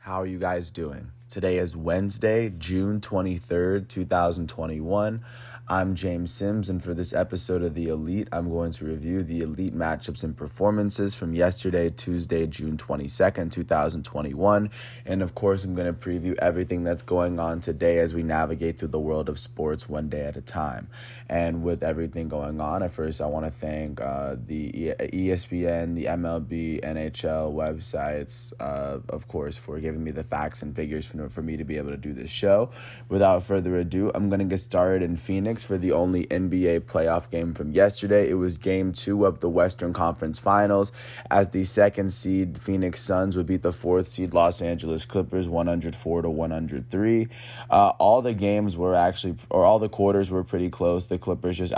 How are you guys doing? Today is Wednesday, June 23rd, 2021. I'm James Sims, and for this episode of The Elite, I'm going to review the Elite matchups and performances from yesterday, Tuesday, June 22nd, 2021. And of course, I'm going to preview everything that's going on today as we navigate through the world of sports one day at a time. And with everything going on, at first, I want to thank the ESPN, the MLB, NHL websites, of course, for giving me the facts and figures for me to be able to do this show. Without further ado, I'm going to get started in Phoenix for the only NBA playoff game from yesterday. It was game 2 of the Western Conference Finals, as the second seed Phoenix Suns would beat the 4th seed Los Angeles Clippers 104-103. All the quarters were pretty close. The Clippers just the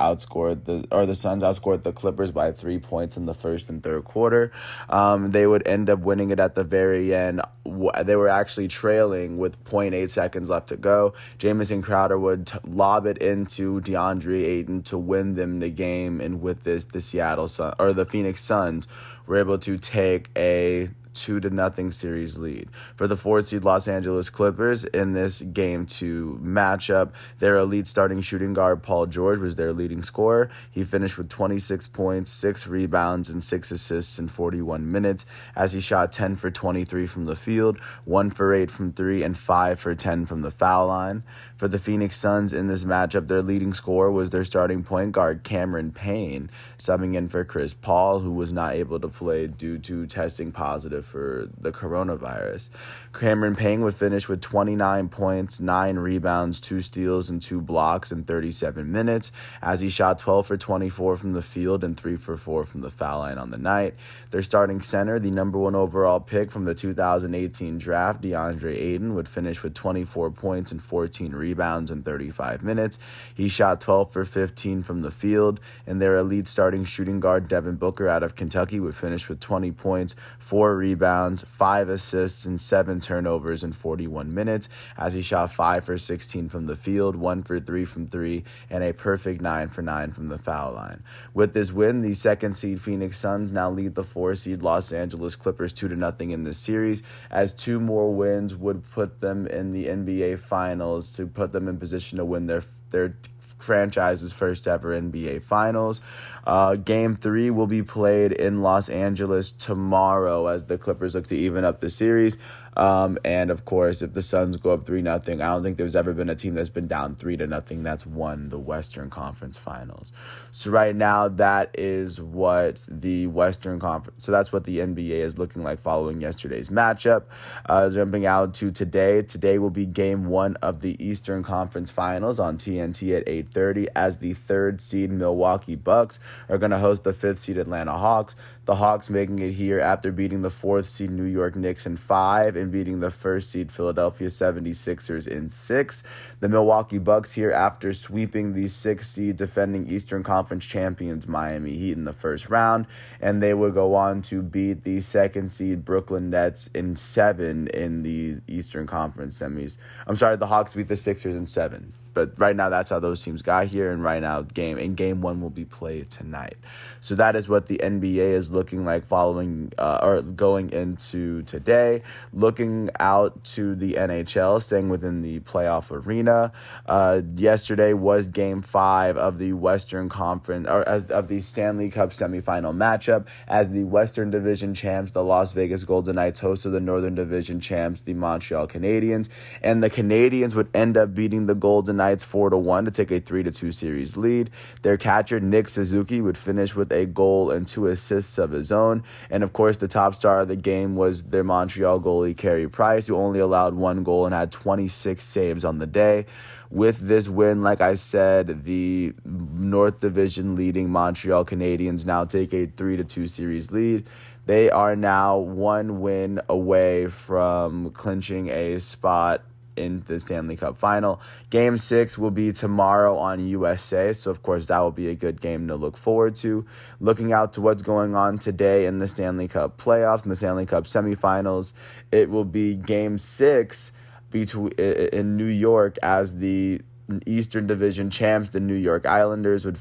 Suns outscored the Clippers by 3 points in the first and third quarter. They would end up winning it at the very end. They were actually trailing with 0.8 seconds left to go. Jamison Crowder would lob it into DeAndre Ayton to win them the game, and with this, the Phoenix Suns were able to take a 2-0 series lead. For the 4th seed Los Angeles Clippers in this game 2 matchup, their elite starting shooting guard Paul George was their leading scorer. He finished with 26 points, 6 rebounds, and 6 assists in 41 minutes as he shot 10 for 23 from the field, 1 for 8 from 3, and 5 for 10 from the foul line. For the Phoenix Suns in this matchup, their leading scorer was their starting point guard Cameron Payne, subbing in for Chris Paul, who was not able to play due to testing positive for the coronavirus. Cameron Payne would finish with 29 points, 9 rebounds, 2 steals, and 2 blocks in 37 minutes as he shot 12 for 24 from the field and 3 for 4 from the foul line on the night. Their starting center, the number 1 overall pick from the 2018 draft, DeAndre Ayton, would finish with 24 points and 14 rebounds in 35 minutes. He shot 12 for 15 from the field, and their elite starting shooting guard, Devin Booker out of Kentucky, would finish with 20 points, 4 rebounds, 5 assists, and 7 turnovers in 41 minutes as he shot 5 for 16 from the field, 1 for 3 from 3, and a perfect 9 for 9 from the foul line. With this win, the 2nd seed Phoenix Suns now lead the 4th seed Los Angeles Clippers 2-0 in this series, as 2 more wins would put them in the NBA Finals to put them in position to win their franchise's first ever NBA Finals. Game 3 will be played in Los Angeles tomorrow as the Clippers look to even up the series. And of course, if the Suns go up 3-0, I don't think there's ever been a team that's been down 3-0 that's won the Western Conference Finals. So right now, that is what the Western Conference. So that's what the NBA is looking like following yesterday's matchup. Jumping out to today. Today will be Game 1 of the Eastern Conference Finals on TNT at 8:30 as the 3rd seed Milwaukee Bucks are going to host the 5th seed Atlanta Hawks. The Hawks making it here after beating the 4th seed New York Knicks in 5 and beating the 1st seed Philadelphia 76ers in 6. The Milwaukee Bucks here after sweeping the 6th seed defending Eastern Conference champions Miami Heat in the first round, and they would go on to beat the 2nd seed Brooklyn Nets in 7 in the Eastern Conference semis. The Hawks beat the Sixers in 7. But right now, that's how those teams got here. And right now, game 1 will be played tonight. So that is what the NBA is looking like following or going into today. Looking out to the NHL, staying within the playoff arena. Yesterday was Game 5 of the Western Conference, of the Stanley Cup semifinal matchup, as the Western Division champs, the Las Vegas Golden Knights, hosted the Northern Division champs, the Montreal Canadiens, and the Canadiens would end up beating the Golden Knights 4-1 to take a 3-2 series lead. Their catcher, Nick Suzuki, would finish with a goal and 2 assists of his own. And of course, the top star of the game was their Montreal goalie, Carey Price, who only allowed 1 goal and had 26 saves on the day. With this win, like I said, the North Division leading Montreal Canadiens now take a 3-2 series lead. They are now 1 win away from clinching a spot in the Stanley Cup final. Game 6 will be tomorrow on USA, so of course that will be a good game to look forward to. Looking out to what's going on today in the Stanley Cup playoffs and the Stanley Cup semifinals, it will be Game 6 in New York as the Eastern Division champs, the New York Islanders, are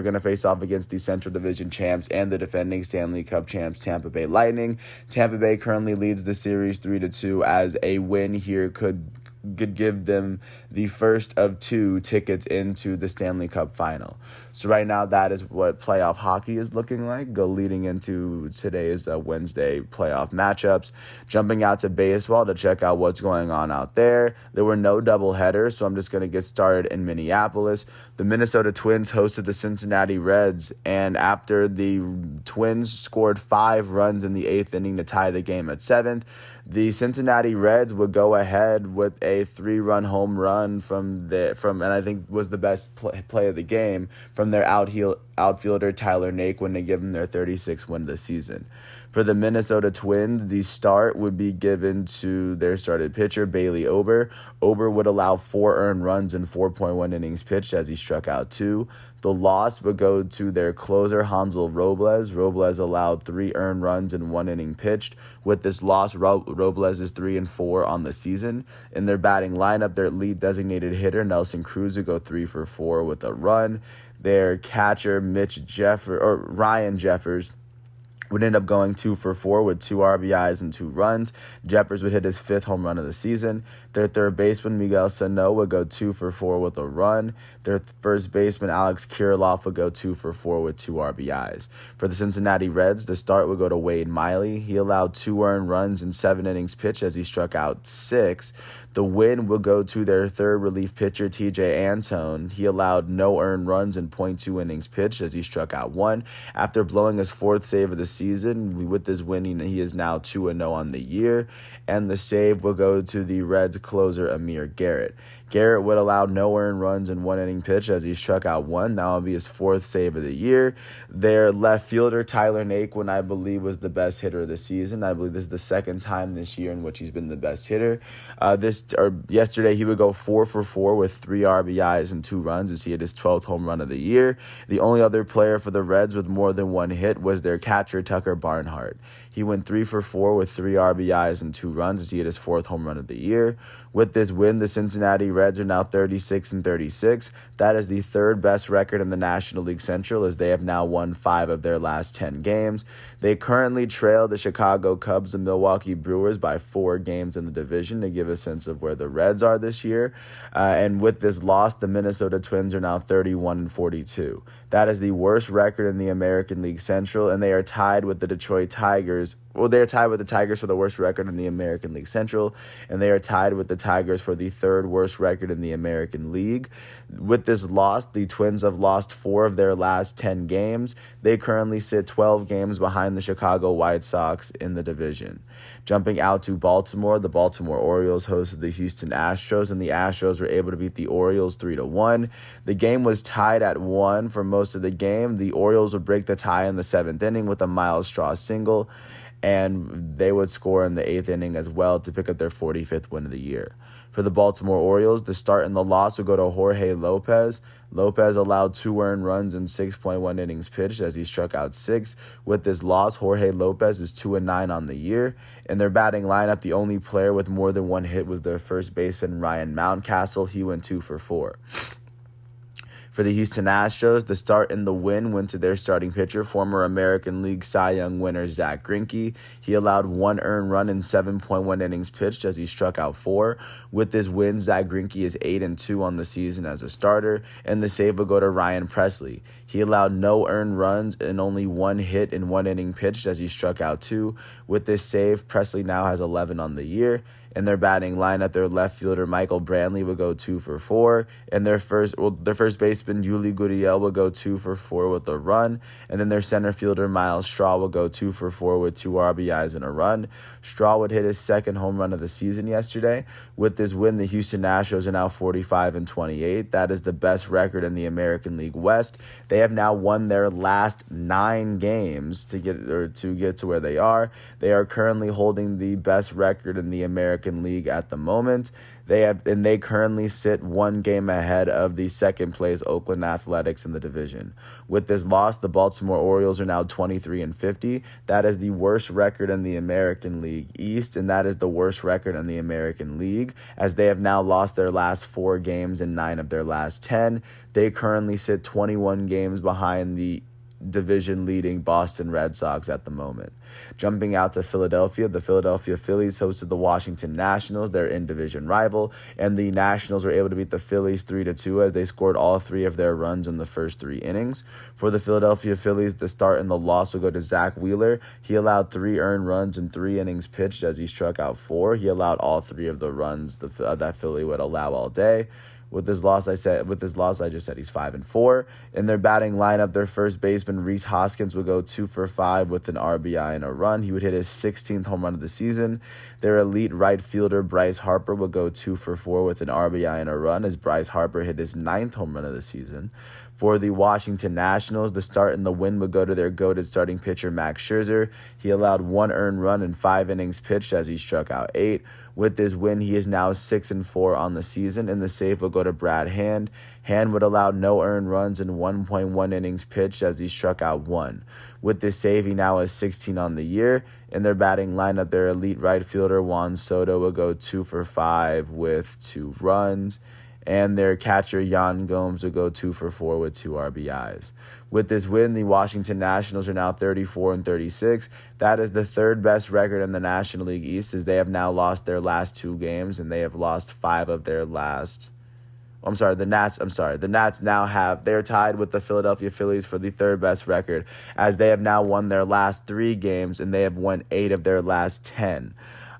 going to face off against the Central Division champs and the defending Stanley Cup champs, Tampa Bay Lightning. Tampa Bay currently leads the series 3-2, as a win here could give them the first of 2 tickets into the Stanley Cup final. So right now, that is what playoff hockey is looking like, leading into today's Wednesday playoff matchups. Jumping out to baseball to check out what's going on out there. There were no doubleheaders, so I'm just going to get started in Minneapolis. The Minnesota Twins hosted the Cincinnati Reds, and after the Twins scored 5 runs in the 8th inning to tie the game at 7th, the Cincinnati Reds would go ahead with a 3-run home run from and I think was the best play of the game, from their outfielder Tyler Naquin to give them their 36th win of the season. For the Minnesota Twins, the start would be given to their starting pitcher, Bailey Ober. Ober would allow 4 earned runs in 4.1 innings pitched, as he struck out 2. The loss would go to their closer, Hansel Robles. Robles allowed 3 earned runs in 1 inning pitched. With this loss, Robles is 3-4 on the season. In their batting lineup, their lead designated hitter, Nelson Cruz, would go 3-for-4 with a run. Their catcher, Ryan Jeffers, would end up going 2-for-4 with 2 RBIs and 2 runs. Jeffers would hit his 5th home run of the season. Their third baseman, Miguel Sano, would go 2-for-4 with a run. Their first baseman, Alex Kirilloff, would go 2-for-4 with 2 RBIs. For the Cincinnati Reds, the start would go to Wade Miley. He allowed 2 earned runs in 7 innings pitched, as he struck out 6. The win will go to their third relief pitcher, TJ Antone. He allowed no earned runs in .2 innings pitched, as he struck out 1. After blowing his 4th save of the season, with this win, he is now 2-0 on the year. And the save will go to the Reds closer, Amir Garrett. Garrett would allow no earned runs in 1 inning pitch, as he struck out 1. That will be his 4th save of the year. Their left fielder, Tyler Naquin, I believe was the best hitter of the season. I believe this is the 2nd time this year in which he's been the best hitter. Yesterday, he would go 4-for-4 with 3 RBIs and 2 runs, as he hit his 12th home run of the year. The only other player for the Reds with more than 1 hit was their catcher, Tucker Barnhart. He went 3-for-4 with 3 RBIs and 2 runs, as he hit his 4th home run of the year. With this win, the Cincinnati Reds are now 36-36. That is the 3rd best record in the National League Central, as they have now won 5 of their last 10 games. They currently trail the Chicago Cubs and Milwaukee Brewers by 4 games in the division, to give a sense of where the Reds are this year. And with this loss, the Minnesota Twins are now 31-42. That is the worst record in the American League Central, and they are tied with the Detroit Tigers. Well, they are tied with the Tigers for the worst record in the American League Central, and they are tied with the Tigers for the 3rd worst record in the American League. With this loss, the Twins have lost 4 of their last 10 games. They currently sit 12 games behind the Chicago White Sox in the division. Jumping out to Baltimore, the Baltimore Orioles hosted the Houston Astros, and the Astros were able to beat the Orioles 3-1. The game was tied at 1 for most of the game. The Orioles would break the tie in the 7th inning with a Miles Straw single, and they would score in the 8th inning as well to pick up their 45th win of the year. For the Baltimore Orioles, the start and the loss would go to Jorge Lopez. Lopez allowed 2 earned runs in 6.1 innings pitched, as he struck out 6. With this loss, Jorge Lopez is 2-9 on the year. In their batting lineup, the only player with more than 1 hit was their first baseman, Ryan Mountcastle. He went 2-for-4. For the Houston Astros, the start and the win went to their starting pitcher, former American League Cy Young winner Zach Greinke. He allowed 1 earned run in 7.1 innings pitched, as he struck out 4. With this win, Zach Greinke is 8-2 on the season as a starter, and the save will go to Ryan Presley. He allowed no earned runs and only 1 hit in 1 inning pitched, as he struck out 2. With this save, Presley now has 11 on the year. In their batting lineup, their left fielder Michael Brantley would go 2-for-4, and their first baseman Yuli Gurriel would go 2-for-4 with a run, and then their center fielder Miles Straw would go 2-for-4 with 2 RBIs and a run. Straw would hit his 2nd home run of the season yesterday. With this win, the Houston Astros are now 45-28. That is the best record in the American League West. They have now won their last 9 games to get to where they are. They are currently holding the best record in the American American League at the moment. They currently sit one game ahead of the second place Oakland Athletics in the division. With this loss, the Baltimore Orioles are now 23-50. That is the worst record in the American League East, and that is the worst record in the American League, as they have now lost their last 4 games and 9 of their last 10. They currently sit 21 games behind the division leading Boston Red Sox at the moment. Jumping out to Philadelphia, the Philadelphia Phillies hosted the Washington Nationals, their in-division rival, and the Nationals were able to beat the Phillies 3-2 as they scored all 3 of their runs in the first 3 innings. For the Philadelphia Phillies, the start and the loss will go to Zach Wheeler. He allowed 3 earned runs in 3 innings pitched as he struck out 4. He allowed all 3 of the runs that Philly would allow all day. With this loss, I just said he's 5-4. In their batting lineup, their first baseman, Rhys Hoskins, would go 2 for 5 with an RBI and a run. He would hit his 16th home run of the season. Their elite right fielder, Bryce Harper, would go 2 for 4 with an RBI and a run, as Bryce Harper hit his 9th home run of the season. For the Washington Nationals, the start and the win would go to their goated starting pitcher, Max Scherzer. He allowed 1 earned run in 5 innings pitched as he struck out 8. With this win, he is now 6-4 on the season, and the save will go to Brad Hand. Hand would allow no earned runs in 1.1 innings pitched as he struck out 1. With this save, he now has 16 on the year. In their batting lineup, their elite right fielder, Juan Soto, will go 2 for 5 with 2 runs. And their catcher, Yan Gomes, will go 2 for 4 with 2 RBIs. With this win, the Washington Nationals are now 34-36. That is the 3rd best record in the National League East, as they have now lost their last 2 games, and they have lost 5 of their last... The Nats now they're tied with the Philadelphia Phillies for the 3rd best record, as they have now won their last 3 games, and they have won 8 of their last 10.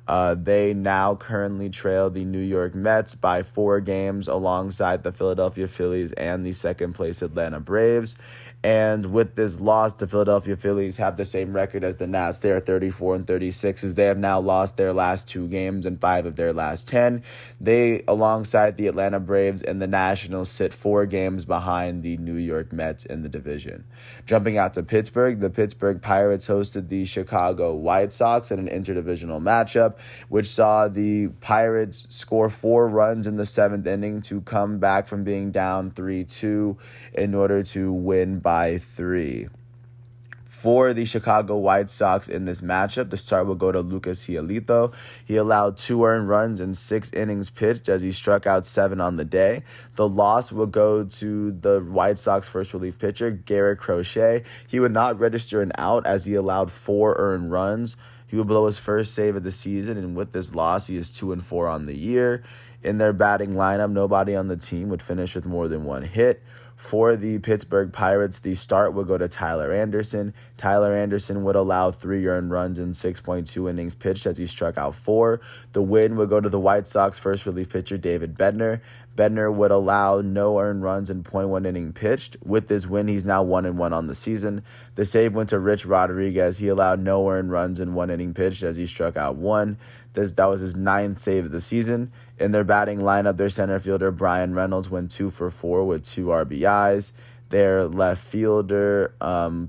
They now currently trail the New York Mets by 4 games alongside the Philadelphia Phillies and the second-place Atlanta Braves. And with this loss, the Philadelphia Phillies have the same record as the Nats. They are 34-36, as they have now lost their last 2 games and 5 of their last 10. They, alongside the Atlanta Braves and the Nationals, sit 4 games behind the New York Mets in the division. Jumping out to Pittsburgh, the Pittsburgh Pirates hosted the Chicago White Sox in an interdivisional matchup, which saw the Pirates score 4 runs in the 7th inning to come back from being down 3-2 in order to win by 3. For the Chicago White Sox in this matchup, the start will go to Lucas Giolito. He allowed 2 earned runs in 6 innings pitched as he struck out 7 on the day. The loss will go to the White Sox first relief pitcher, Garrett Crochet. He would not register an out as he allowed 4 earned runs. He would blow his first save of the season, and with this loss, he is 2-4 on the year. In their batting lineup, nobody on the team would finish with more than 1 hit. For the Pittsburgh Pirates, the start would go to Tyler Anderson. Tyler Anderson would allow 3 earned runs in 6.2 innings pitched as he struck out 4. The win would go to the White Sox first relief pitcher, David Bednar. Bednar would allow no earned runs in 0.1 inning pitched. With this win, he's now 1-1 on the season. The save went to Rich Rodriguez. He allowed no earned runs in 1 inning pitched as he struck out 1. That was his 9th save of the season. In their batting lineup, their center fielder, Brian Reynolds, went 2 for 4 with 2 RBIs. Their left fielder,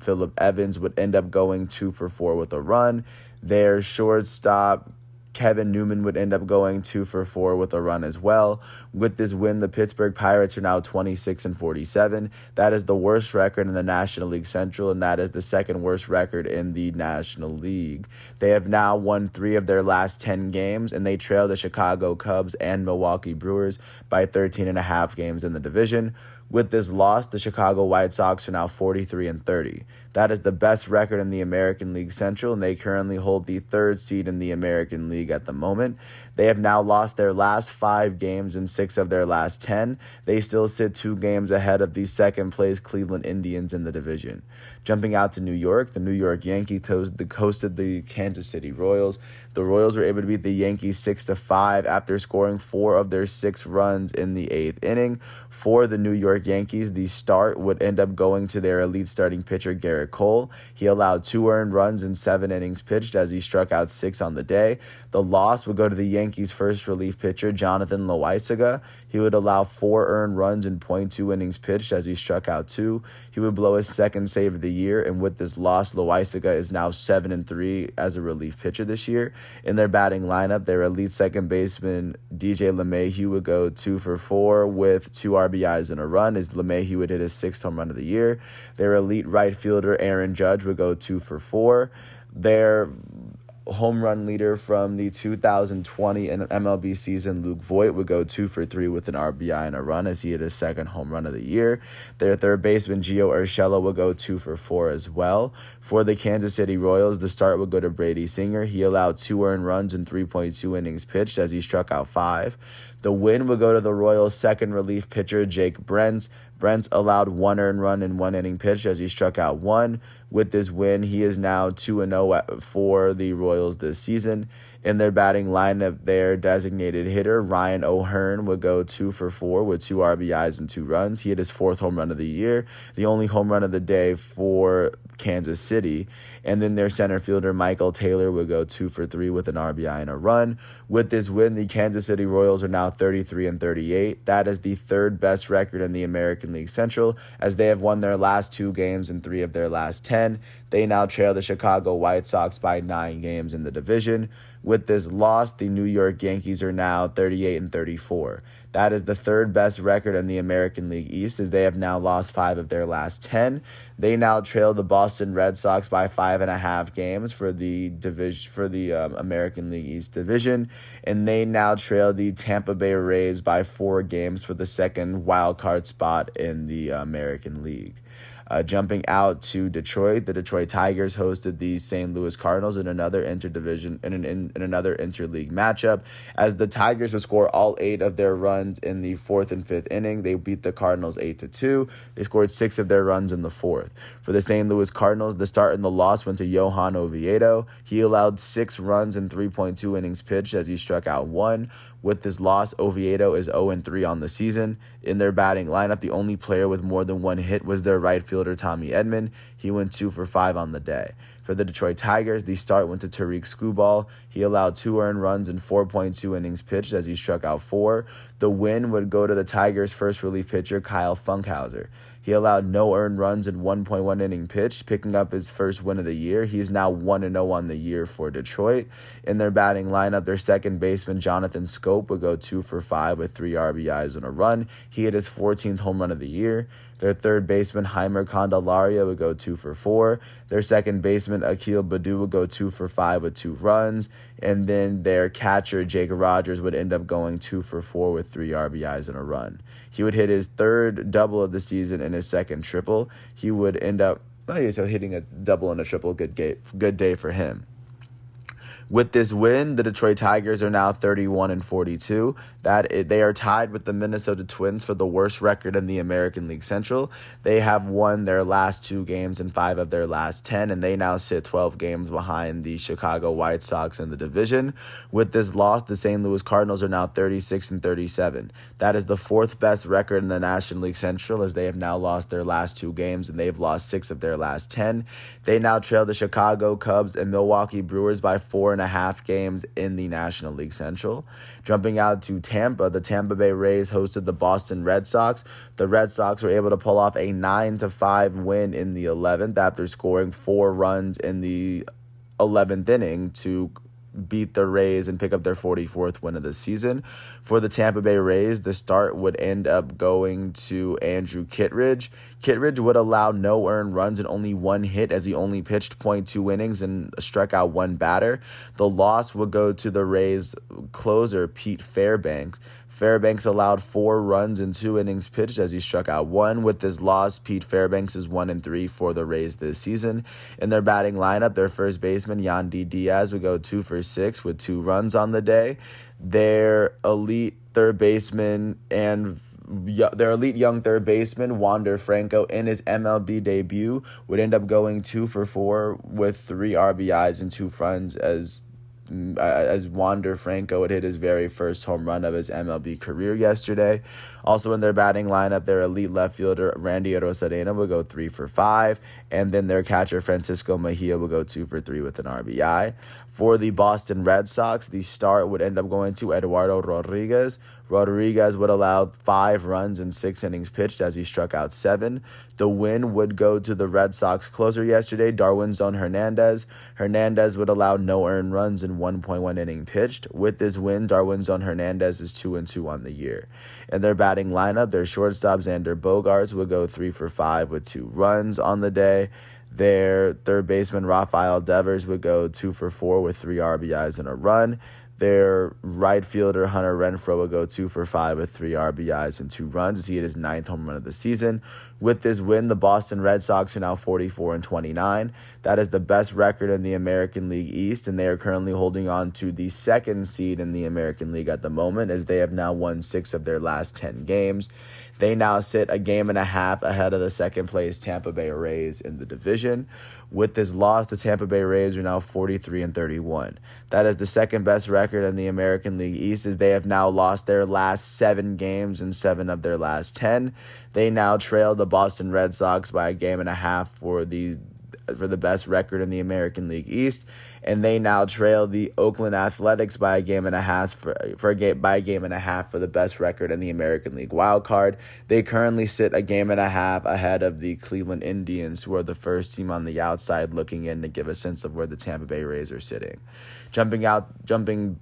Phillip Evans, would end up going 2 for 4 with a run. Their shortstop, Kevin Newman, would end up going 2 for 4 with a run as well. With this win, the Pittsburgh Pirates are now 26-47. That is the worst record in the National League Central, and that is the 2nd worst record in the National League. They have now won 3 of their last 10 games, and they trail the Chicago Cubs and Milwaukee Brewers by 13.5 games in the division. With this loss, the Chicago White Sox are now 43-30. That is the best record in the American League Central, and they currently hold the 3rd seed in the American League at the moment. They have now lost their last 5 games and 6 of their last 10. They still sit 2 games ahead of the 2nd-place Cleveland Indians in the division. Jumping out to New York, the New York Yankees hosted the Kansas City Royals. The Royals were able to beat the Yankees 6-5 after scoring 4 of their 6 runs in the 8th inning. For the New York York Yankees, the start would end up going to their elite starting pitcher, Garrett Cole. He allowed 2 earned runs in 7 innings pitched as he struck out 6 on the day. The loss would go to the Yankees' first relief pitcher, Jonathan Loaisiga. He would allow 4 earned runs in .2 innings pitched as he struck out 2. He would blow his second save of the year, and with this loss, Loaisiga is now 7-3 as a relief pitcher this year. In their batting lineup, their elite second baseman, DJ LeMahieu, would go 2 for 4 with 2 RBIs and a run, as LeMahieu would hit his 6th home run of the year. Their elite right fielder, Aaron Judge, would go 2 for 4. Their home run leader from the 2020 MLB season, Luke Voit, would go 2 for 3 with an RBI and a run as he hit his 2nd home run of the year. Their third baseman, Gio Urshela, would go 2 for 4 as well. For the Kansas City Royals, the start would go to Brady Singer. He allowed 2 earned runs in 3.2 innings pitched as he struck out 5. The win would go to the Royals' second relief pitcher, Jake Brentz. Brentz allowed 1 earned run in 1 inning pitched as he struck out 1. With this win, he is now 2-0 for the Royals this season. In their batting lineup, their designated hitter, Ryan O'Hearn, would go 2 for 4 with 2 RBIs and 2 runs. He hit his 4th home run of the year, the only home run of the day for Kansas City. And then their center fielder, Michael Taylor, would go 2 for 3 with an RBI and a run. With this win, the Kansas City Royals are now 33-38. That is the 3rd best record in the American League Central, as they have won their last 2 games and 3 of their last 10. They now trail the Chicago White Sox by 9 games in the division. With this loss, the New York Yankees are now 38-34. That is the 3rd best record in the American League East, as they have now lost 5 of their last 10. They now trail the Boston Red Sox by 5.5 games for the American League East division, and they now trail the Tampa Bay Rays by 4 games for the 2nd wild card spot in the American League. Jumping out to Detroit, the Detroit Tigers hosted the St. Louis Cardinals in another interdivision in another interleague matchup. As the Tigers would score all 8 of their runs in the 4th and 5th inning, they beat the Cardinals 8-2. They scored 6 of their runs in the 4th. For the St. Louis Cardinals, the start and the loss went to Johan Oviedo. He allowed 6 runs in 3.2 innings pitched as he struck out 1. With this loss, Oviedo is 0-3 on the season. In their batting lineup, the only player with more than 1 hit was their right fielder, Tommy Edman. He went 2 for 5 on the day. For the Detroit Tigers, the start went to Tariq Skubal. He allowed 2 earned runs in 4.2 innings pitched as he struck out 4. The win would go to the Tigers' first relief pitcher, Kyle Funkhauser. He allowed no earned runs in 1.1 inning pitched, picking up his first win of the year. He is now 1-0 on the year for Detroit. In their batting lineup, their second baseman, Jonathan Scope, would go 2 for 5 with 3 RBIs and a run. He hit his 14th home run of the year. Their third baseman, Heimer Candelaria, would go 2 for 4. Their second baseman, Akil Baddoo, would go 2 for 5 with 2 runs. And then their catcher, Jake Rogers, would end up going 2 for 4 with 3 RBIs and a run. He would hit his 3rd double of the season and his 2nd triple. He would end up hitting a double and a triple. Good day for him. With this win, the Detroit Tigers are now 31-42. They are tied with the Minnesota Twins for the worst record in the American League Central. They have won their last 2 games and 5 of their last 10, and they now sit 12 games behind the Chicago White Sox in the division. With this loss, the St. Louis Cardinals are now 36-37. That is the 4th best record in the National League Central, as they have now lost their last 2 games, and they've lost 6 of their last 10. They now trail the Chicago Cubs and Milwaukee Brewers by 4.5 games in the National League Central. Jumping out to Tampa, the Tampa Bay Rays hosted the Boston Red Sox. The Red Sox were able to pull off a 9-5 win in the 11th after scoring 4 runs in the 11th inning to beat the Rays and pick up their 44th win of the season. For the Tampa Bay Rays, the start would end up going to Andrew Kittredge. Kittredge would allow no earned runs and only 1 hit, as he only pitched .2 innings and struck out 1 batter. The loss would go to the Rays closer, Pete Fairbanks. Fairbanks allowed 4 runs in 2 innings pitched as he struck out 1. With this loss, Pete Fairbanks is 1-3 for the Rays this season. In their batting lineup, their first baseman, Yandy Diaz, would go 2 for 6 with 2 runs on the day. Their elite third baseman and their elite young third baseman, Wander Franco, in his MLB debut, would end up going 2 for 4 with 3 RBIs and 2 runs as as Wander Franco would hit his very first home run of his MLB career yesterday. Also in their batting lineup, their elite left fielder Randy Arozarena will go 3 for 5, and then their catcher Francisco Mejia will go 2 for 3 with an RBI. For the Boston Red Sox, the start would end up going to Eduardo Rodriguez. Rodriguez would allow 5 runs in 6 innings pitched as he struck out 7. The win would go to the Red Sox closer yesterday, Darwinzon Hernandez. Hernandez would allow no earned runs in 1.1 inning pitched. With this win, Darwinzon Hernandez is 2-2 on the year. In their batting lineup, their shortstop Xander Bogaerts would go 3 for 5 with 2 runs on the day. Their third baseman Rafael Devers would go 2 for 4 with 3 RBIs and a run. Their right fielder Hunter Renfroe would go 2 for 5 with 3 RBIs and 2 runs as he hit his 9th home run of the season. With this win, the Boston Red Sox are now 44-29. That is the best record in the American League East, and they are currently holding on to the 2nd seed in the American League at the moment, as they have now won 6 of their last 10 games. They now sit a game and a half ahead of the second place Tampa Bay Rays in the division. With this loss, the Tampa Bay Rays are now 43-31. That is the second best record in the American League East, as they have now lost their last 7 games and 7 of their last 10. They now trail the Boston Red Sox by a game and a half for the best record in the American League East, and they now trail the Oakland Athletics by a game and a half for the best record in the American League wild card. They currently sit a game and a half ahead of the Cleveland Indians, who are the first team on the outside looking in to give a sense of where the Tampa Bay Rays are sitting. Jumping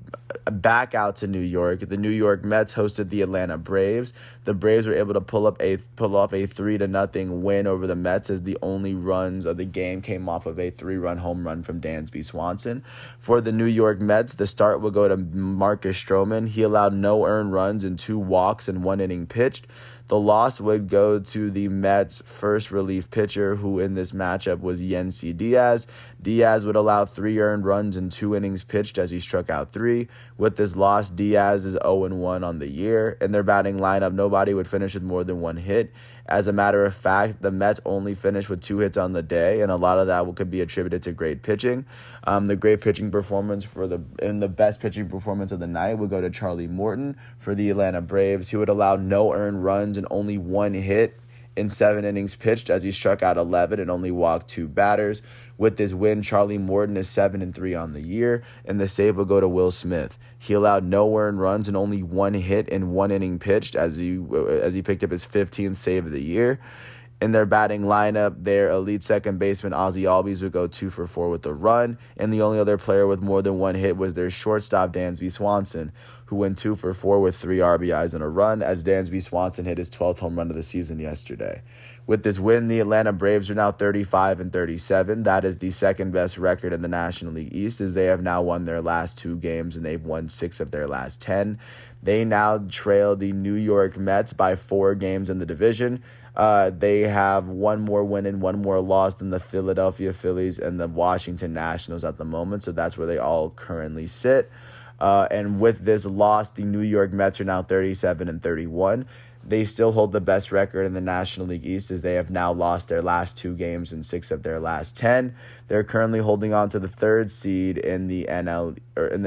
back out to New York, the New York Mets hosted the Atlanta Braves. The Braves were able to pull off a 3-0 win over the Mets, as the only runs of the game came off of a 3-run home run from Dansby Swanson. For the New York Mets, the start will go to Marcus Stroman. He allowed no earned runs and 2 walks in 1 inning pitched. The loss would go to the Mets' first relief pitcher, who in this matchup was Yennsy Diaz. Diaz would allow 3 earned runs in 2 innings pitched as he struck out 3. With this loss, Diaz is 0-1 on the year. In their batting lineup, nobody would finish with more than 1 hit. As a matter of fact, the Mets only finished with 2 hits on the day, and a lot of that could be attributed to great pitching. The great pitching performance the best pitching performance of the night would go to Charlie Morton for the Atlanta Braves. He would allow no earned runs and only 1 hit in 7 innings pitched as he struck out 11 and only walked 2 batters. With this win, Charlie Morton is 7-3 on the year, and the save will go to Will Smith. He allowed no earned runs and only 1 hit in 1 inning pitched as he picked up his 15th save of the year. In their batting lineup, their elite second baseman Ozzie Albies would go 2 for 4 with a run, and the only other player with more than 1 hit was their shortstop Dansby Swanson, who went 2 for 4 with 3 RBIs and a run, as Dansby Swanson hit his 12th home run of the season yesterday. With this win, the Atlanta Braves are now 35-37. That is the second best record in the National League East, as they have now won their last 2 games and they've won 6 of their last 10. They now trail the New York Mets by 4 games in the division. They have 1 more win and 1 more loss than the Philadelphia Phillies and the Washington Nationals at the moment, so that's where they all currently sit. And with this loss, the New York Mets are now 37-31. They still hold the best record in the National League East, as they have now lost their last 2 games and 6 of their last 10. They're currently holding on to the 3rd seed in the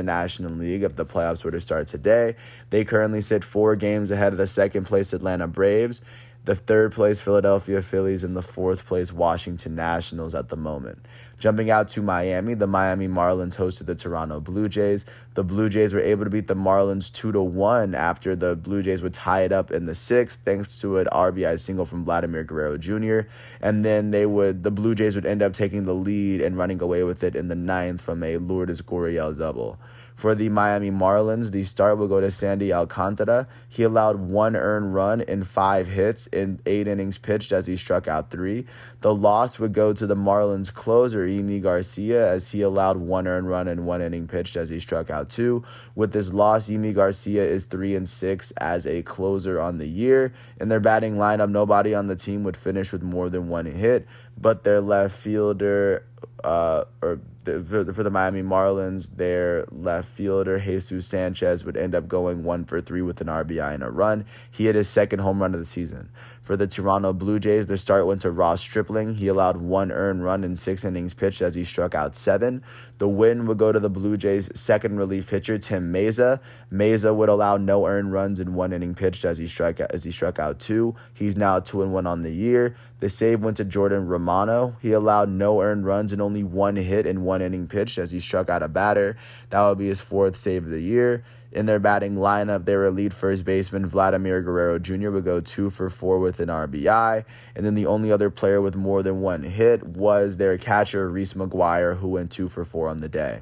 National League if the playoffs were to start today. They currently sit 4 games ahead of the 2nd place Atlanta Braves, the 3rd place Philadelphia Phillies, and the 4th place Washington Nationals at the moment. Jumping out to Miami, the Miami Marlins hosted the Toronto Blue Jays. The Blue Jays were able to beat the Marlins 2-1 after the Blue Jays would tie it up in the 6th thanks to an RBI single from Vladimir Guerrero Jr. And then the Blue Jays would end up taking the lead and running away with it in the 9th from a Lourdes Gurriel double. For the Miami Marlins, the start will go to Sandy Alcantara. He allowed 1 earned run in 5 hits in 8 innings pitched as he struck out 3. The loss would go to the Marlins closer, Yimi Garcia, as he allowed 1 earned run in 1 inning pitched as he struck out 2. With this loss, Yimi Garcia is 3-6 as a closer on the year. In their batting lineup, nobody on the team would finish with more than 1 hit, but their left fielder, for the Miami Marlins, their left fielder, Jesus Sanchez, would end up going 1-for-3 with an RBI and a run. He hit his second home run of the season. For the Toronto Blue Jays, their start went to Ross Stripling. He allowed 1 earned run in 6 innings pitched as he struck out 7. The win would go to the Blue Jays' second relief pitcher, Tim Mayza. Mayza would allow no earned runs in 1 inning pitched as he struck out 2. He's now 2-1 on the year. The save went to Jordan Romano. He allowed no earned runs and only 1 hit in 1 inning pitched as he struck out a batter. That would be his 4th save of the year. In their batting lineup, their elite first baseman, Vladimir Guerrero Jr., would go 2-for-4 with an RBI. And then the only other player with more than 1 hit was their catcher, Reese McGuire, who went 2-for-4 on the day.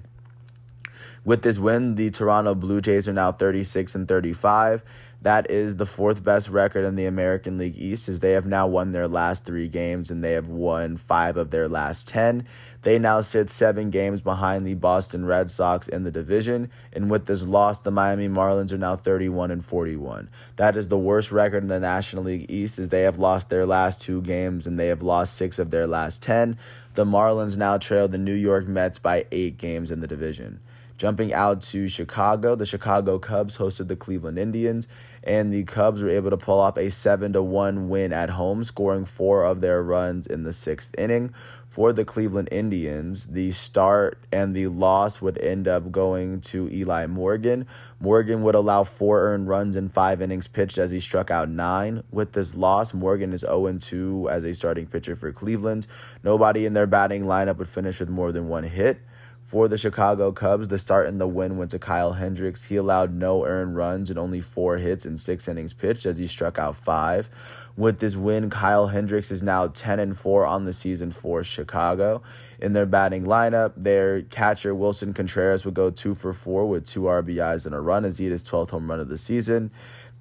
With this win, the Toronto Blue Jays are now 36-35. That is the 4th best record in the American League East, as they have now won their last 3 games and they have won 5 of their last 10. They now sit 7 games behind the Boston Red Sox in the division, and with this loss, the Miami Marlins are now 31-41. That is the worst record in the National League East, as they have lost their last 2 games and they have lost 6 of their last 10. The Marlins now trail the New York Mets by 8 games in the division. Jumping out to Chicago, the Chicago Cubs hosted the Cleveland Indians, and the Cubs were able to pull off a 7-1 win at home, scoring 4 of their runs in the 6th inning. For the Cleveland Indians, the start and the loss would end up going to Eli Morgan. Morgan would allow 4 earned runs in 5 innings pitched as he struck out 9. With this loss, Morgan is 0-2 as a starting pitcher for Cleveland. Nobody in their batting lineup would finish with more than 1 hit. For the Chicago Cubs, the start and the win went to Kyle Hendricks. He allowed no earned runs and only 4 hits in 6 innings pitched as he struck out 5. With this win, Kyle Hendricks is now 10-4 on the season for Chicago. In their batting lineup, their catcher Wilson Contreras would go 2-for-4 with 2 RBIs and a run as he hit his 12th home run of the season.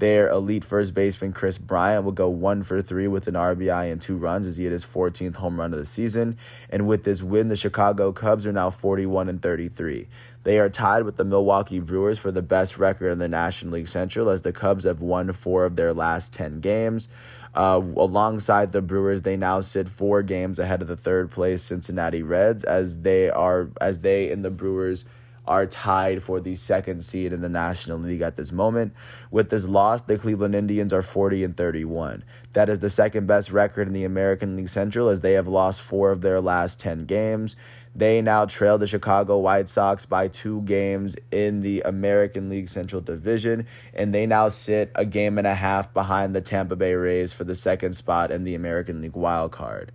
Their elite first baseman Chris Bryant would go 1-for-3 with an RBI and 2 runs as he hit his 14th home run of the season. And with this win, the Chicago Cubs are now 41-33. They are tied with the Milwaukee Brewers for the best record in the National League Central, as the Cubs have won 4 of their last 10 games. Alongside the Brewers, they now sit 4 games ahead of the 3rd place Cincinnati Reds, as they and the Brewers are tied for the 2nd seed in the National League at this moment. With this loss, the Cleveland Indians are 40-31. That is the 2nd best record in the American League Central, as they have lost 4 of their last 10 games. They now trail the Chicago White Sox by 2 games in the American League Central Division, and they now sit a game and a half behind the Tampa Bay Rays for the 2nd spot in the American League wild card.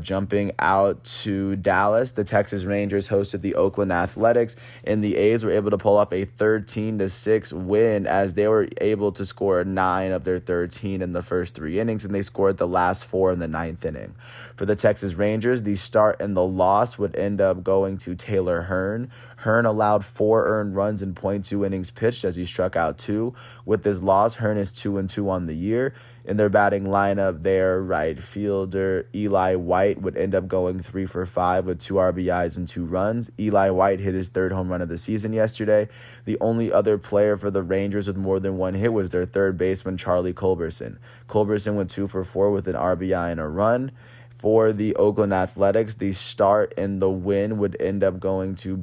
Jumping out to Dallas, the Texas Rangers hosted the Oakland Athletics, and the A's were able to pull off a 13-6 win, as they were able to score 9 of their 13 in the first 3 innings, and they scored the last 4 in the 9th inning. For the Texas Rangers, the start and the loss would end up going to Taylor Hearn. Hearn allowed 4 earned runs in .2 innings pitched as he struck out 2. With this loss, Hearn is 2-2 on the year. In their batting lineup, their right fielder, Eli White, would end up going 3-for-5 with 2 RBIs and 2 runs. Eli White hit his 3rd home run of the season yesterday. The only other player for the Rangers with more than 1 hit was their 3rd baseman, Charlie Culberson. Culberson went 2-for-4 with an RBI and a run. For the Oakland Athletics, the start and the win would end up going to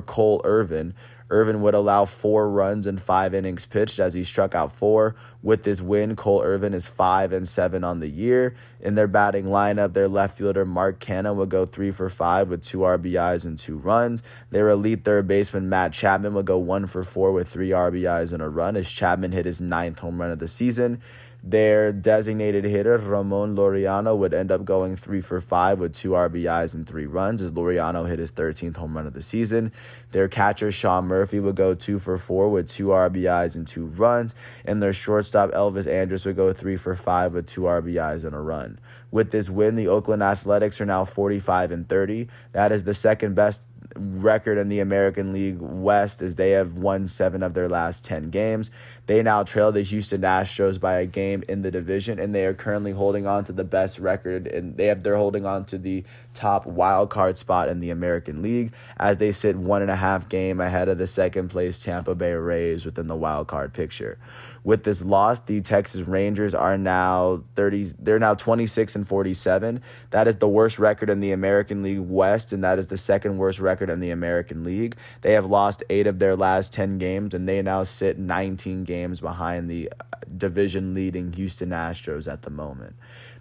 Cole Irvin. Irvin would allow 4 runs in 5 innings pitched as he struck out 4. With this win, Cole Irvin is 5-7 on the year. In their batting lineup, their left fielder Mark Canha would go 3-for-5 with 2 RBIs and 2 runs. Their elite 3rd baseman Matt Chapman would go 1-for-4 with 3 RBIs and a run as Chapman hit his 9th home run of the season. Their designated hitter, Ramon Laureano, would end up going 3-for-5 with 2 RBIs and 3 runs as Laureano hit his 13th home run of the season. Their catcher, Sean Murphy, would go 2-for-4 with 2 RBIs and 2 runs. And their shortstop, Elvis Andrus, would go 3-for-5 with 2 RBIs and a run. With this win, the Oakland Athletics are now 45-30. That is the 2nd best record in the American League West, as they have won 7 of their last 10 games. They now trail the Houston Astros by a game in the division, and they are currently holding on to the best record, and they're holding on to the top wild card spot in the American League, as they sit 1.5 game ahead of the second place Tampa Bay Rays within the wild card picture. With this loss, the Texas Rangers are now 26-47. That is the worst record in the American League West, and that is the second worst record in the American League. They have lost 8 of their last 10 games, and they now sit 19 games behind the division-leading Houston Astros at the moment.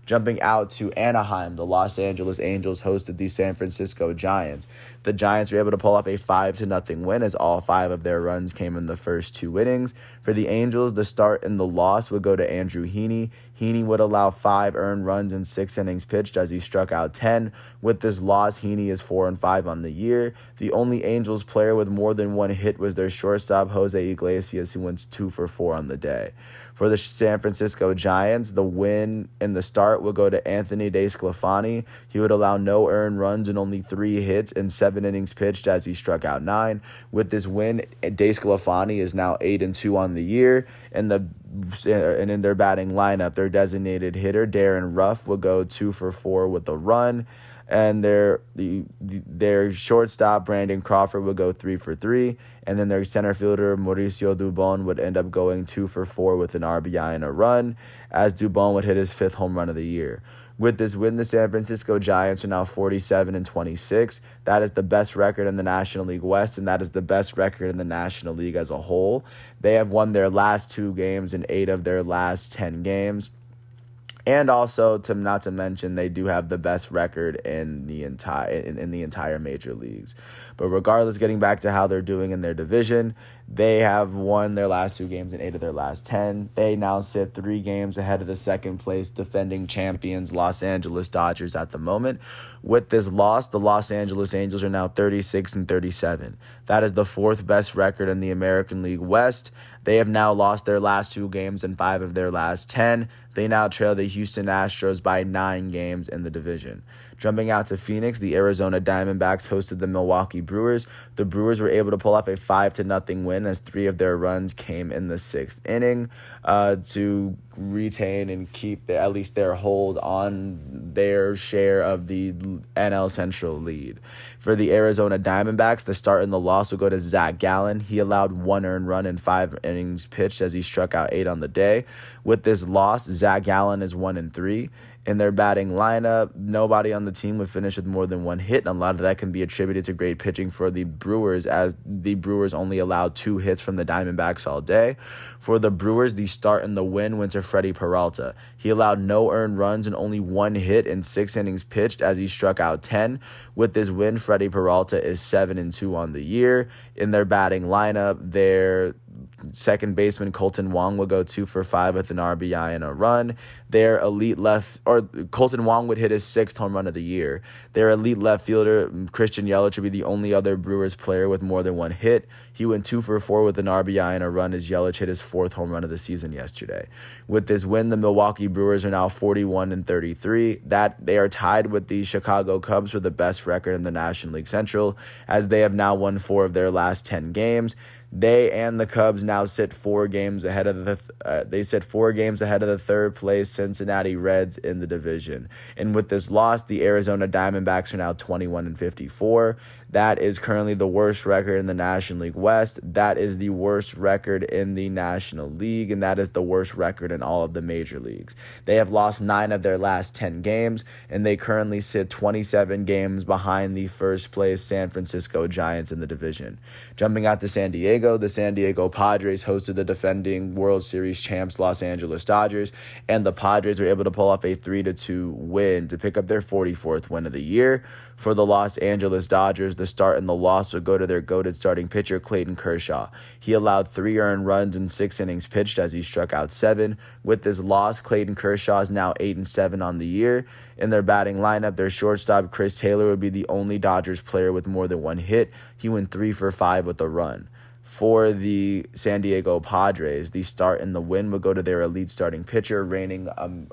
Jumping out to Anaheim, the Los Angeles Angels hosted the San Francisco Giants. The Giants were able to pull off a 5-0 win, as all 5 of their runs came in the first 2 innings. For the Angels, the start and the loss would go to Andrew Heaney. Heaney would allow 5 earned runs in 6 innings pitched, as he struck out 10. With this loss, Heaney is 4-5 on the year. The only Angels player with more than 1 hit was their shortstop, Jose Iglesias, who went 2 for 4 on the day. For the San Francisco Giants, the win in the start will go to Anthony DeSclafani. He would allow no earned runs and only 3 hits in 7 innings pitched, as he struck out 9. With this win, DeSclafani is now 8-2 on the year. And in their batting lineup, their designated hitter, Darren Ruff, will go 2 for 4 with a run. And their shortstop, Brandon Crawford, would go 3 for 3. And then their center fielder, Mauricio Dubon, would end up going 2 for 4 with an RBI and a run, as Dubon would hit his 5th home run of the year. With this win, the San Francisco Giants are now 47-26. That is the best record in the National League West, and that is the best record in the National League as a whole. They have won their last 2 games in 8 of their last 10 games. And also, not to mention, they do have the best record in the entire major leagues. But regardless, getting back to how they're doing in their division, they have won their last 2 games in 8 of their last 10. They now sit 3 games ahead of the second place defending champions Los Angeles Dodgers at the moment. With this loss, the Los Angeles Angels are now 36-37. That is the 4th best record in the American League West. They have now lost their last 2 games in 5 of their last 10. They now trail the Houston Astros by 9 games in the division. Jumping out to Phoenix, the Arizona Diamondbacks hosted the Milwaukee Brewers. The Brewers were able to pull off a 5-0 win, as 3 of their runs came in the 6th inning to retain and keep at least their hold on their share of the NL Central lead. For the Arizona Diamondbacks, the start and the loss will go to Zach Gallen. He allowed 1 earned run in 5 innings pitched, as he struck out 8 on the day. With this loss, Zach Gallen is 1-3. In their batting lineup, nobody on the team would finish with more than 1 hit, and a lot of that can be attributed to great pitching for the Brewers, as the Brewers only allowed 2 hits from the Diamondbacks all day. For the Brewers, the start and the win went to Freddie Peralta. He allowed no earned runs and only 1 hit in 6 innings pitched, as he struck out 10. With this win, Freddie Peralta is 7-2 on the year. In their batting lineup, their second baseman Colton Wong will go 2 for 5 with an RBI and a run. Their elite Colton Wong would hit his 6th home run of the year. Their elite left fielder, Christian Yelich, would be the only other Brewers player with more than 1 hit. He went 2 for 4 with an RBI and a run, as Yelich hit his 4th home run of the season yesterday. With this win, the Milwaukee Brewers are now 41-33. That they are tied with the Chicago Cubs for the best record in the National League Central, as they have now won 4 of their last 10 games. They and the Cubs now sit 4 games ahead of the 3rd place Cincinnati Reds in the division. And with this loss, the Arizona Diamondbacks are now 21-54. That is currently the worst record in the National League West. That is the worst record in the National League, and that is the worst record in all of the major leagues. They have lost 9 of their last 10 games, and they currently sit 27 games behind the first place San Francisco Giants in the division. Jumping out to San Diego, the San Diego Padres hosted the defending World Series champs Los Angeles Dodgers, and the Padres were able to pull off a 3-2 win to pick up their 44th win of the year. For the Los Angeles Dodgers, the start and the loss would go to their goated starting pitcher, Clayton Kershaw. He allowed 3 earned runs in 6 innings pitched, as he struck out 7. With this loss, Clayton Kershaw is now 8-7 on the year. In their batting lineup, their shortstop, Chris Taylor, would be the only Dodgers player with more than 1 hit. He went 3 for 5 with a run. For the San Diego Padres, the start and the win would go to their elite starting pitcher, reigning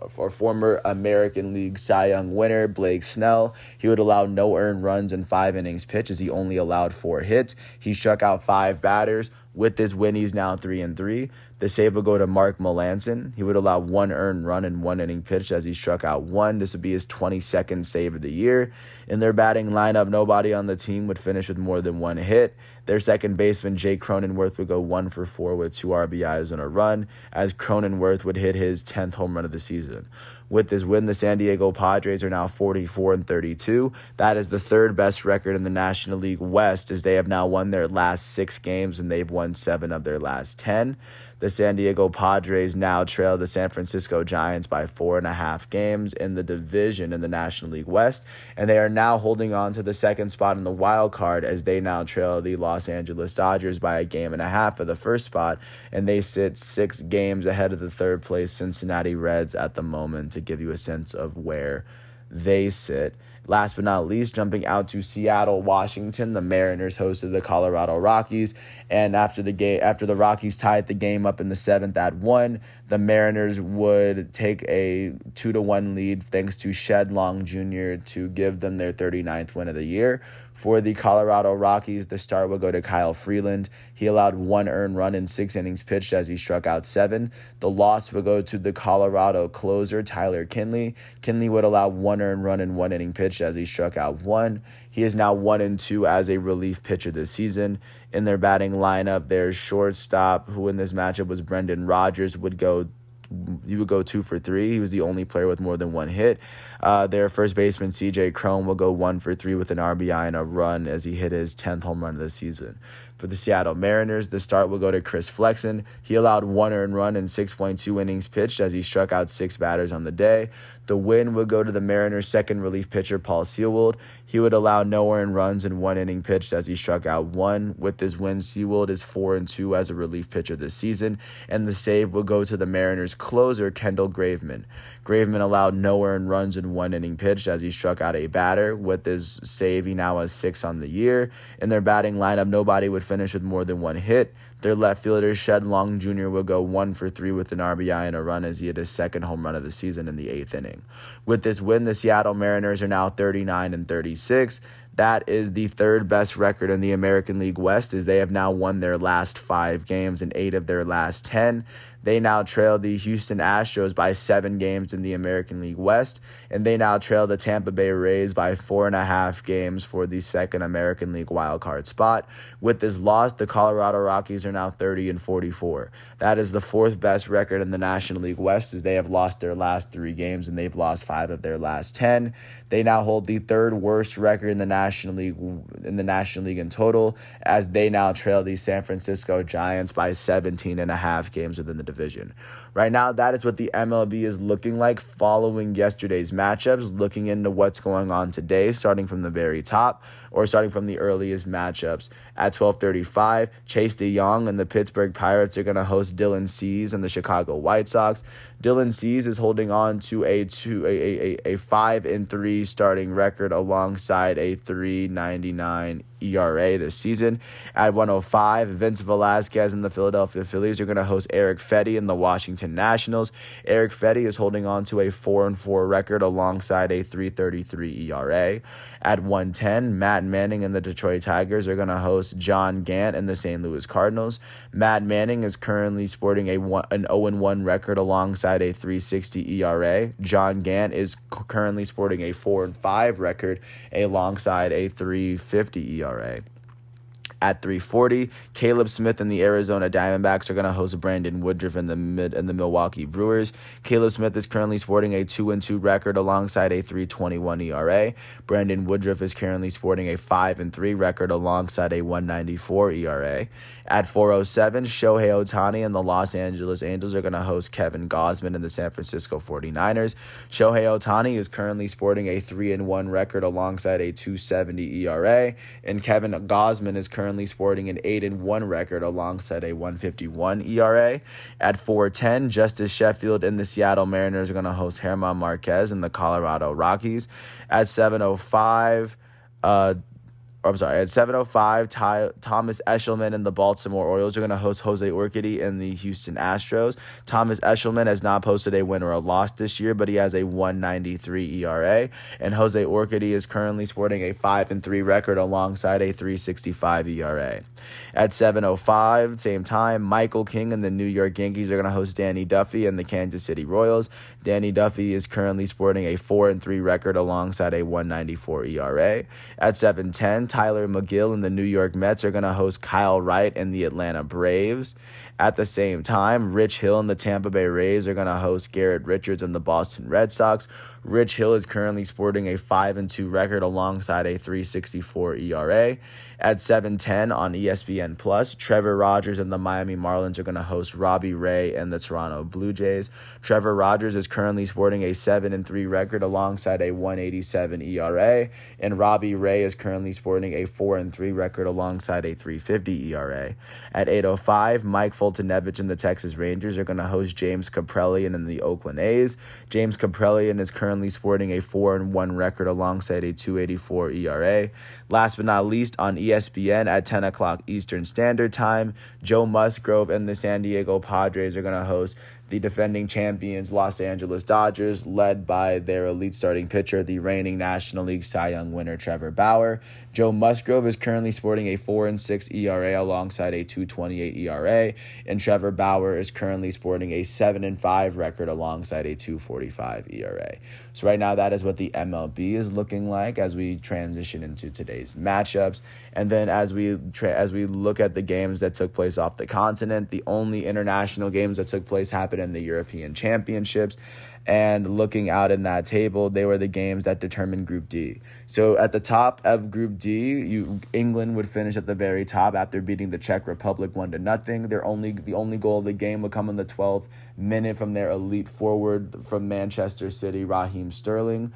former American League Cy Young winner, Blake Snell. He would allow no earned runs in 5 innings pitched, as he only allowed 4 hits. He struck out 5 batters. With this win, he's now 3-3. The save will go to Mark Melancon. He would allow 1 earned run in 1 inning pitched as he struck out 1. This would be his 22nd save of the year. In their batting lineup, nobody on the team would finish with more than 1 hit. Their second baseman, Jake Cronenworth, would go 1 for 4 with 2 RBIs and a run, as Cronenworth would hit his 10th home run of the season. With this win, the San Diego Padres are now 44-32. That is the third best record in the National League West, as they have now won their last 6 games and they've won 7 of their last 10. The San Diego Padres now trail the San Francisco Giants by 4.5 games in the division in the National League West, and they are now holding on to the second spot in the wild card as they now trail the Los Angeles Dodgers by 1.5 games for the first spot, and they sit 6 games ahead of the third place Cincinnati Reds at the moment, to give you a sense of where they sit. Last but not least, jumping out to Seattle, Washington, the Mariners hosted the Colorado Rockies, and after the Rockies tied the game up in the 7th at 1, the Mariners would take a 2-1 lead thanks to Shed Long Jr. to give them their 39th win of the year. For the Colorado Rockies, the start will go to Kyle Freeland. He allowed 1 earned run in 6 innings pitched as he struck out 7. The loss will go to the Colorado closer, Tyler Kinley. Kinley would allow 1 earned run in 1 inning pitched as he struck out 1. He is now 1-2 as a relief pitcher this season. In their batting lineup, their shortstop, who in this matchup was Brendan Rodgers, would go 2 for 3. He was the only player with more than 1 hit. Their first baseman, CJ Cron, will go 1 for 3 with an RBI and a run as he hit his 10th home run of the season. For the Seattle Mariners, the start will go to Chris Flexen. He allowed 1 earned run in 6.2 innings pitched as he struck out 6 batters on the day. The win would go to the Mariners' second relief pitcher, Paul Sewald. He would allow no earned runs in 1 inning pitched as he struck out 1. With this win, Sewald is 4-2 as a relief pitcher this season, and the save will go to the Mariners' closer, Kendall Graveman. Graveman allowed no earned runs in 1 inning pitched as he struck out a batter. With his save, he now has 6 on the year. In their batting lineup, nobody would finish with more than 1 hit. Their left fielder, Shed Long Jr., will go 1 for 3 with an RBI and a run as he hit his 2nd home run of the season in the 8th inning. With this win, the Seattle Mariners are now 39-36. That is the third best record in the American League West, as they have now won their last 5 games and 8 of their last 10. They now trail the Houston Astros by 7 games in the American League West, and they now trail the Tampa Bay Rays by 4.5 games for the second American League wildcard spot. With this loss, the Colorado Rockies are now 30-44. That is the 4th best record in the National League West, as they have lost their last 3 games and they've lost 5 of their last 10. They now hold the 3rd worst record in the National League in total, as they now trail the San Francisco Giants by 17.5 games within the division. Right now, that is what the MLB is looking like following yesterday's matchups, looking into what's going on today, starting from the very top, or starting from the earliest matchups. At 12:35, Chase DeYoung and the Pittsburgh Pirates are going to host Dylan Cease and the Chicago White Sox. Dylan Cease is holding on to a 5-3 starting record alongside a 3.99 ERA this season. At 1:05, Vince Velasquez and the Philadelphia Phillies are going to host Eric Fedde and the Washington Nationals. Eric Fedde is holding on to a 4-4 record alongside a 3.33 ERA. At 1:10, Matt Manning and the Detroit Tigers are going to host John Gant and the St. Louis Cardinals. Matt Manning is currently sporting an 0-1 record alongside a 3.60 ERA. John Gant is currently sporting a 4-5 record alongside a 3.50 ERA. At 3:40, Caleb Smith and the Arizona Diamondbacks are going to host Brandon Woodruff and the Milwaukee Brewers. Caleb Smith is currently sporting a 2-2 record alongside a 3.21 ERA. Brandon Woodruff is currently sporting a 5-3 record alongside a 1.94 ERA. At 4:07, Shohei Ohtani and the Los Angeles Angels are going to host Kevin Gausman and the San Francisco 49ers. Shohei Ohtani is currently sporting a 3-1 record alongside a 2.70 ERA, and Kevin Gausman is currently sporting an 8-1 record alongside a 1.51 ERA. At 4:10, Justice Sheffield and the Seattle Mariners are going to host German Marquez and the Colorado Rockies. At 7:05, I'm sorry, at 7:05, Thomas Eshelman and the Baltimore Orioles are going to host Jose Urquidy and the Houston Astros. Thomas Eshelman has not posted a win or a loss this year, but he has a 1.93 ERA, and Jose Urquidy is currently sporting a 5-3 record alongside a 3.65 ERA. At 7:05, same time, Michael King and the New York Yankees are going to host Danny Duffy and the Kansas City Royals. Danny Duffy is currently sporting a 4-3 record alongside a 1.94 ERA. At 7:10, Tyler McGill and the New York Mets are going to host Kyle Wright and the Atlanta Braves. At the same time, Rich Hill and the Tampa Bay Rays are going to host Garrett Richards and the Boston Red Sox. Rich Hill is currently sporting a 5-2 record alongside a 3.64 ERA. At 7:10 on ESPN Plus, Trevor Rogers and the Miami Marlins are going to host Robbie Ray and the Toronto Blue Jays. Trevor Rogers is currently sporting a 7-3 record alongside a 1.87 ERA, and Robbie Ray is currently sporting a 4-3 record alongside a 3.50 ERA. At 8:05, Mike Fultonevich and the Texas Rangers are going to host James Kaprielian and the Oakland A's. James Kaprielian is currently sporting a 4-1 record alongside a 2.84 ERA. Last but not least, on ESPN at 10 o'clock Eastern Standard Time, Joe Musgrove and the San Diego Padres are going to host the defending champions Los Angeles Dodgers, led by their elite starting pitcher, the reigning National League Cy Young winner Trevor Bauer. Joe Musgrove is currently sporting a 4.6 ERA alongside a 2.28 ERA, and Trevor Bauer is currently sporting a 7-5 record alongside a 2.45 ERA. So right now, that is what the MLB is looking like as we transition into today's matchups. And then as we look at the games that took place off the continent, the only international games that took place happened in the European Championships. And looking out in that table, they were the games that determined Group D. So at the top of Group D, England would finish at the very top after beating the Czech Republic 1-0. The only goal of the game would come in the 12th minute from their elite forward from Manchester City, Raheem Sterling.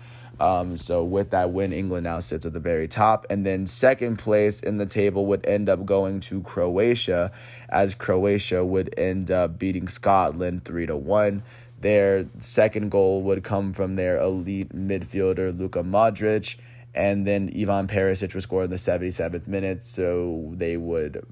So with that win, England now sits at the very top. And then second place in the table would end up going to Croatia, as Croatia would end up beating Scotland 3-1. Their second goal would come from their elite midfielder, Luka Modric, and then Ivan Perisic would score in the 77th minute, so they would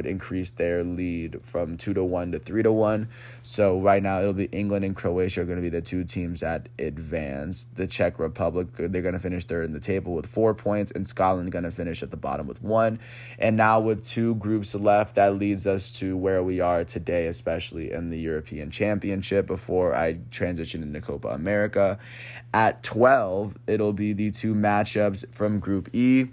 increase their lead from 2-1 to 3-1. So right now it'll be England and Croatia are going to be the two teams that advance. The Czech Republic, they're going to finish third in the table with 4 points, and Scotland going to finish at the bottom with 1. And now with 2 groups left, that leads us to where we are today, especially in the European Championship, before I transition into Copa America. At 12, it'll be the 2 matchups from Group E.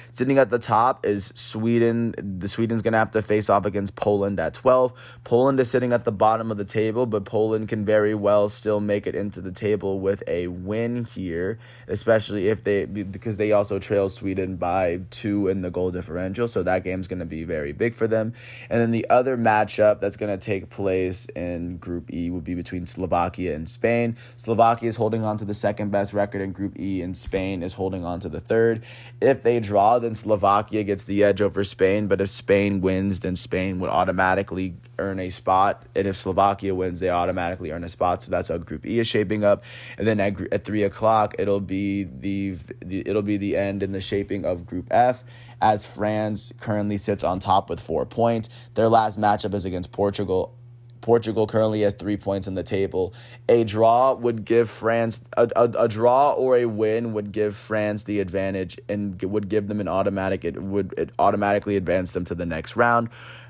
Sitting at the top is Sweden. Sweden's going to have to face off against Poland at 12. Poland is sitting at the bottom of the table, but Poland can very well still make it into the table with a win here, especially because they also trail Sweden by 2 in the goal differential, so that game's going to be very big for them. And then the other matchup that's going to take place in Group E would be between Slovakia and Spain. Slovakia is holding on to the second best record in Group E, and Spain is holding on to the third. If they draw, then Slovakia gets the edge over Spain, but if Spain wins, then Spain would automatically earn a spot, and if Slovakia wins, they automatically earn a spot. So that's how Group E is shaping up. And then at 3 o'clock, it'll be the end in the shaping of Group F, as France currently sits on top with 4 points. Their last matchup is against Portugal. Portugal currently has 3 points in the table. A draw would give France a draw or a win would give France the advantage and would give them it would automatically advance them to the next round.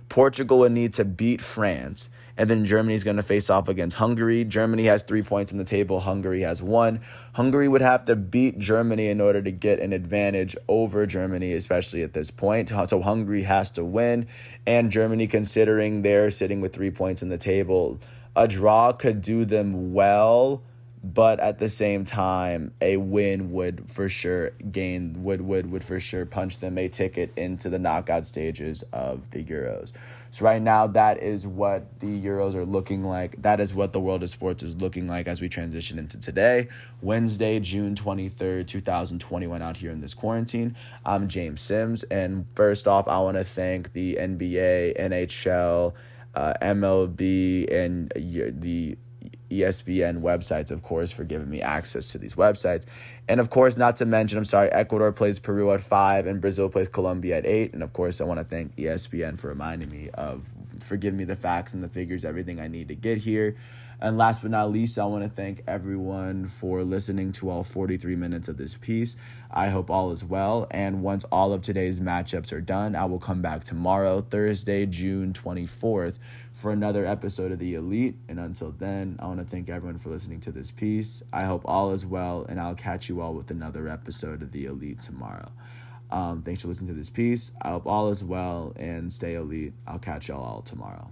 Portugal would need to beat France, and then Germany's going to face off against Hungary. Germany has 3 points in the table. Hungary has 1. Hungary would have to beat Germany in order to get an advantage over Germany, especially at this point. So Hungary has to win, and Germany, considering they're sitting with 3 points in the table, a draw could do them well, but at the same time, a win would for sure for sure punch them a ticket into the knockout stages of the Euros. So right now, that is what the Euros are looking like. That is what the world of sports is looking like as we transition into today, Wednesday, June 23rd, 2021, out here in this quarantine. I'm James Sims, and first off, I want to thank the NBA, NHL, MLB, and the ESPN websites, of course, for giving me access to these websites. And of course, not to mention, Ecuador plays Peru at 5 and Brazil plays Colombia at 8. And of course, I want to thank ESPN for reminding me for giving me the facts and the figures, everything I need to get here. And last but not least, I want to thank everyone for listening to all 43 minutes of this piece. I hope all is well. And once all of today's matchups are done, I will come back tomorrow, Thursday, June 24th, for another episode of The Elite. And until then, I want to thank everyone for listening to this piece. I hope all is well, and I'll catch you all with another episode of The Elite tomorrow. Thanks for listening to this piece. I hope all is well, and stay elite. I'll catch y'all all tomorrow.